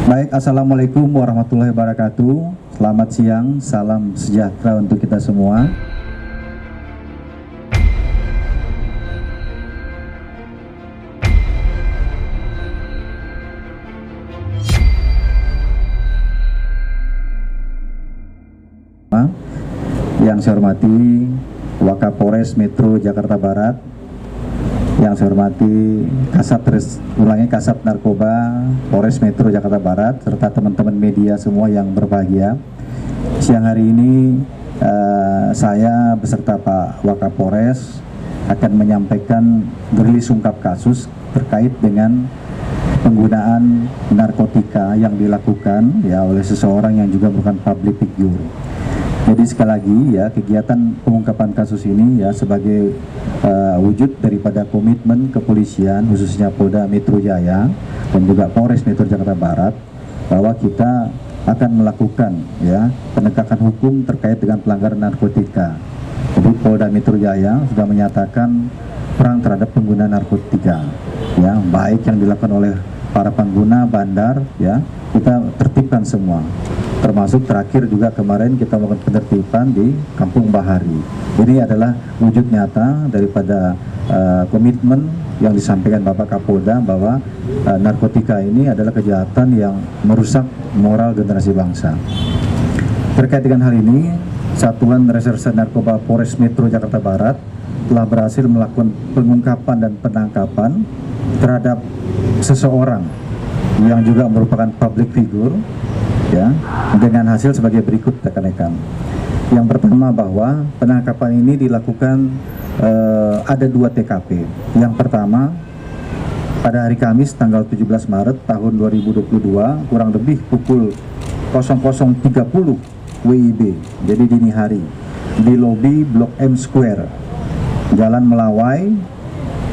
Baik, Assalamualaikum warahmatullahi wabarakatuh. Selamat siang, salam sejahtera untuk kita semua. Yang saya hormati Wakapolres Metro Jakarta Barat, yang saya hormati Kasat Narkoba Polres Metro Jakarta Barat, serta teman-teman media semua yang berbahagia. Siang hari ini saya beserta Pak Wakapolres akan menyampaikan rilis ungkap kasus terkait dengan penggunaan narkotika yang dilakukan oleh seseorang yang juga bukan public figure. Jadi sekali lagi kegiatan pengungkapan kasus ini sebagai wujud daripada komitmen kepolisian khususnya Polda Metro Jaya dan juga Polres Metro Jakarta Barat bahwa kita akan melakukan penegakan hukum terkait dengan pelanggaran narkotika. Jadi Polda Metro Jaya sudah menyatakan perang terhadap pengguna narkotika, baik yang dilakukan oleh para pengguna bandar, kita tertibkan semua. Termasuk terakhir juga kemarin kita melakukan penertiban di Kampung Bahari. Ini adalah wujud nyata daripada komitmen yang disampaikan Bapak Kapolda bahwa narkotika ini adalah kejahatan yang merusak moral generasi bangsa. Terkait dengan hal ini, Satuan Reserse Narkoba Polres Metro Jakarta Barat telah berhasil melakukan pengungkapan dan penangkapan terhadap seseorang yang juga merupakan public figure, dengan hasil sebagai berikut rekan-rekan. Yang pertama bahwa penangkapan ini dilakukan ada 2 TKP. Yang pertama pada hari Kamis tanggal 17 Maret tahun 2022 kurang lebih pukul 00.30 WIB, jadi dini hari, di lobi Blok M Square, Jalan Melawai,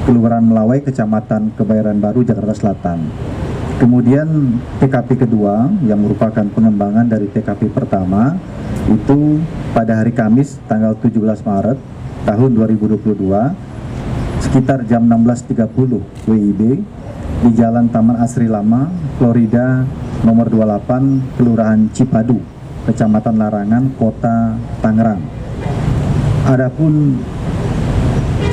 Kelurahan Melawai, Kecamatan Kebayoran Baru, Jakarta Selatan. Kemudian TKP kedua yang merupakan pengembangan dari TKP pertama itu pada hari Kamis tanggal 17 Maret tahun 2022 sekitar jam 16.30 WIB di Jalan Taman Asri Lama, Florida nomor 28, Kelurahan Cipadu, Kecamatan Larangan, Kota Tangerang. Adapun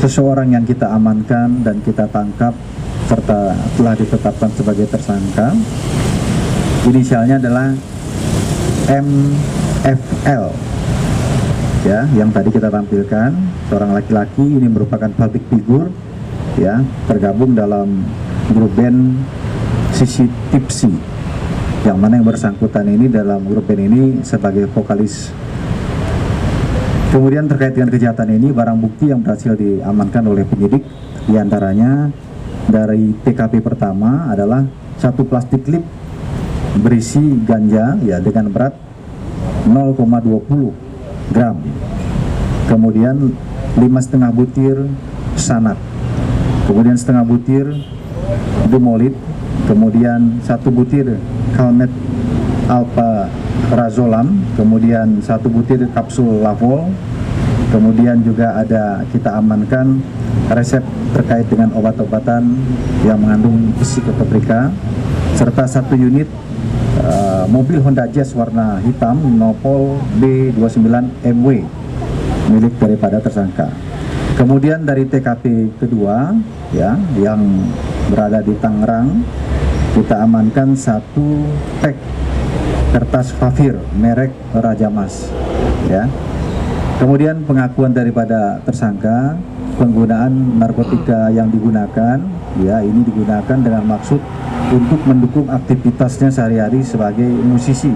seseorang yang kita amankan dan kita tangkap serta telah ditetapkan sebagai tersangka, inisialnya adalah MFL, yang tadi kita tampilkan, seorang laki-laki. Ini merupakan public figure, tergabung dalam grup band Sisi Tipsi, yang mana yang bersangkutan ini dalam grup band ini sebagai vokalis. Kemudian terkait dengan kejahatan ini, barang bukti yang berhasil diamankan oleh penyidik diantaranya dari TKP pertama adalah 1 plastik klip berisi ganja dengan berat 0,20 gram, kemudian 5,5 butir sanat, kemudian setengah butir dumolit, kemudian 1 butir kalmet alpha razolam, kemudian 1 butir kapsul lavol, kemudian juga ada kita amankan resep terkait dengan obat-obatan yang mengandung psikotropa, serta 1 unit mobil Honda Jazz warna hitam Nopol B29MW milik daripada tersangka. Kemudian dari TKP kedua yang berada di Tangerang, kita amankan 1 pack kertas Fafir merek Raja Mas. Kemudian pengakuan daripada tersangka, penggunaan narkotika yang digunakan, ini digunakan dengan maksud untuk mendukung aktivitasnya sehari-hari sebagai musisi,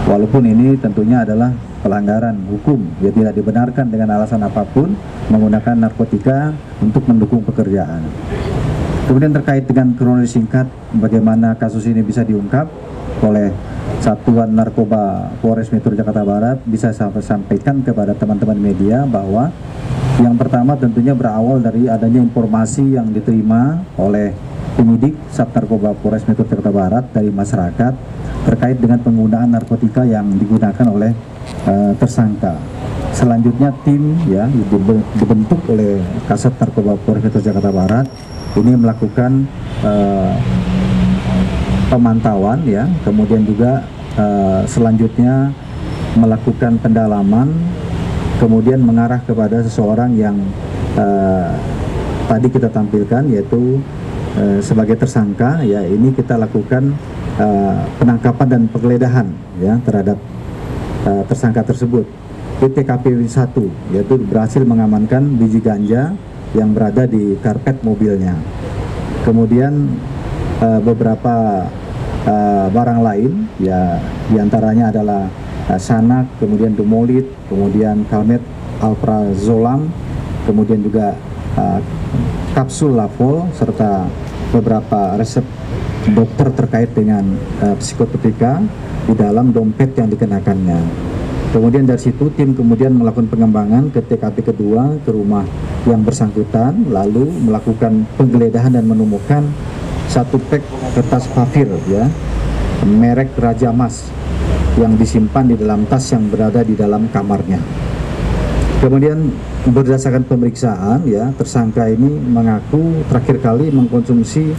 walaupun ini tentunya adalah pelanggaran hukum, tidak dibenarkan dengan alasan apapun menggunakan narkotika untuk mendukung pekerjaan. Kemudian terkait dengan kronologi singkat bagaimana kasus ini bisa diungkap oleh Satuan Narkoba Polres Metro Jakarta Barat, bisa saya sampaikan kepada teman-teman media bahwa yang pertama tentunya berawal dari adanya informasi yang diterima oleh penyidik Sat Narkoba Polres Metro Jakarta Barat dari masyarakat terkait dengan penggunaan narkotika yang digunakan oleh tersangka. Selanjutnya tim dibentuk oleh Kasat Narkoba Polres Metro Jakarta Barat ini melakukan pemantauan ya, kemudian juga selanjutnya melakukan pendalaman, kemudian mengarah kepada seseorang yang tadi kita tampilkan, yaitu sebagai tersangka ya. Ini kita lakukan penangkapan dan penggeledahan ya terhadap tersangka tersebut di TKP 1, yaitu berhasil mengamankan biji ganja yang berada di karpet mobilnya. Kemudian beberapa barang lain ya, diantaranya adalah sanak, kemudian dumolit, kemudian kalmet alprazolam, kemudian juga kapsul lavol, serta beberapa resep dokter terkait dengan psikotropika di dalam dompet yang dikenakannya. Kemudian dari situ tim kemudian melakukan pengembangan ke TKP kedua, ke rumah yang bersangkutan, lalu melakukan penggeledahan dan menemukan satu pek kertas papir ya, merek Raja Mas yang disimpan di dalam tas yang berada di dalam kamarnya. Kemudian berdasarkan pemeriksaan ya, tersangka ini mengaku terakhir kali mengkonsumsi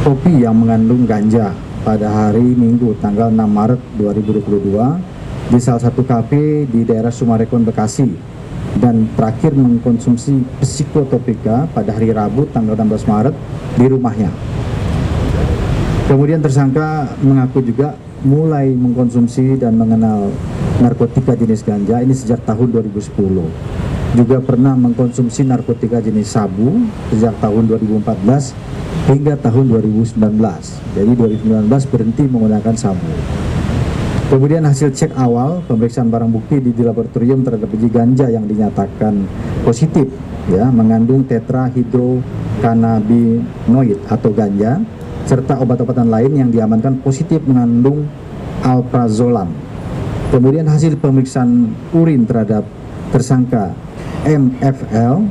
kopi yang mengandung ganja pada hari Minggu tanggal 6 Maret 2022 di salah satu kafe di daerah Sumarekon, Bekasi, dan terakhir mengkonsumsi psikotropika pada hari Rabu tanggal 16 Maret di rumahnya. Kemudian tersangka mengaku juga mulai mengkonsumsi dan mengenal narkotika jenis ganja ini sejak tahun 2010. Juga pernah mengkonsumsi narkotika jenis sabu sejak tahun 2014 hingga tahun 2019. Jadi 2019 berhenti menggunakan sabu. Kemudian hasil cek awal pemeriksaan barang bukti di laboratorium terhadap biji ganja yang dinyatakan positif ya, mengandung tetrahidrokannabinoid atau ganja, serta obat-obatan lain yang diamankan positif mengandung alprazolam. Kemudian hasil pemeriksaan urin terhadap tersangka MFL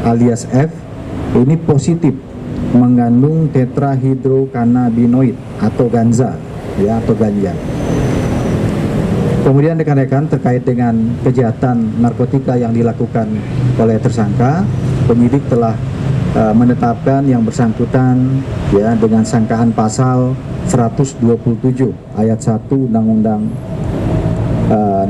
alias F ini positif mengandung tetrahidrokannabinoid atau ganja ya, atau ganja. Kemudian rekan-rekan, terkait dengan kejahatan narkotika yang dilakukan oleh tersangka, penyidik telah menetapkan yang bersangkutan ya dengan sangkaan pasal 127 ayat 1 Undang-Undang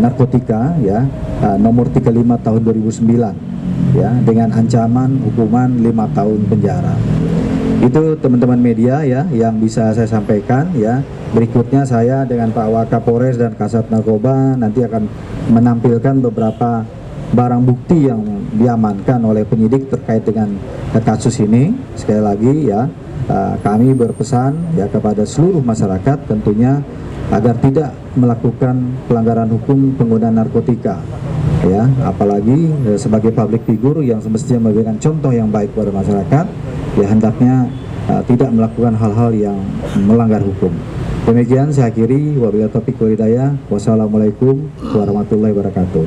Narkotika ya, nomor 35 tahun 2009 ya, dengan ancaman hukuman 5 tahun penjara. Itu teman-teman media ya yang bisa saya sampaikan ya. Berikutnya saya dengan Pak Wakapolres dan Kasat Narkoba nanti akan menampilkan beberapa barang bukti yang diamankan oleh penyidik terkait dengan kasus ini. Sekali lagi ya, kami berpesan ya kepada seluruh masyarakat tentunya agar tidak melakukan pelanggaran hukum penggunaan narkotika ya, apalagi sebagai public figure yang semestinya memberikan contoh yang baik kepada masyarakat ya, hendaknya tidak melakukan hal-hal yang melanggar hukum. Demikian saya akhiri, wabillahi taufiq wal hidayah. Wassalamualaikum warahmatullahi wabarakatuh.